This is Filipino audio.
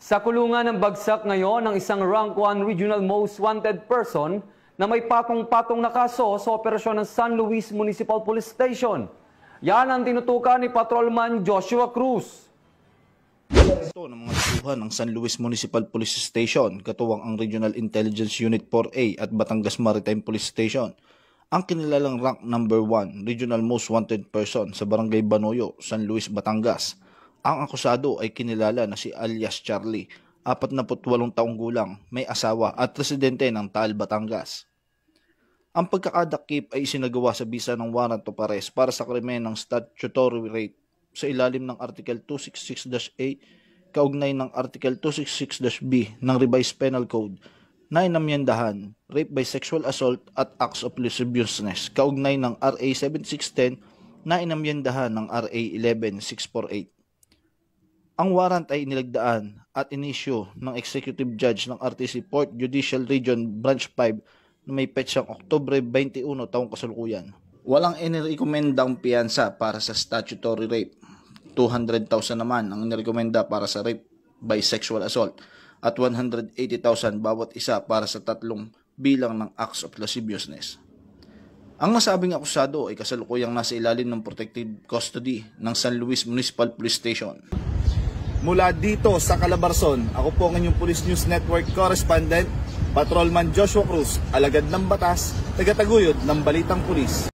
Sa kulungan ng bagsak ngayon ng isang Rank 1 Regional Most Wanted Person na may patong-patong na kaso sa operasyon ng San Luis Municipal Police Station. Yan ang tinutukan ni Patrolman Joshua Cruz. Ito ng mga tauhan ng San Luis Municipal Police Station, katuwang ang Regional Intelligence Unit 4A at Batangas Maritime Police Station, ang kinilalang rank number 1 Regional Most Wanted Person sa Barangay Banoyo, San Luis, Batangas. Ang akusado ay kinilala na si alias Charlie, 48 taong gulang, may asawa at residente ng Taal, Batangas. Ang pagkakadakip ay isinagawa sa bisa ng warrant of arrest para sa krimen ng statutory rape sa ilalim ng Article 266-A kaugnay ng Article 266-B ng Revised Penal Code na inamyendahan rape by sexual assault at acts of lasciviousness kaugnay ng RA 7610 na inamyendahan ng RA 11648. Ang warrant ay inilagdaan at inisyu ng Executive Judge ng RTC Port Judicial Region Branch 5 na may petsang Oktubre 21 taong kasalukuyan. Walang inirekomendang piyansa para sa statutory rape. 200,000 naman ang inirekomenda para sa rape by sexual assault at 180,000 bawat isa para sa tatlong bilang ng acts of lasciviousness. Ang nasabing akusado ay kasalukuyang nasa ilalim ng protective custody ng San Luis Municipal Police Station. Mula dito sa Calabarzon, ako po ang inyong Police News Network Correspondent, Patrolman Joshua Cruz, alagad ng batas, tagataguyod ng Balitang Pulis.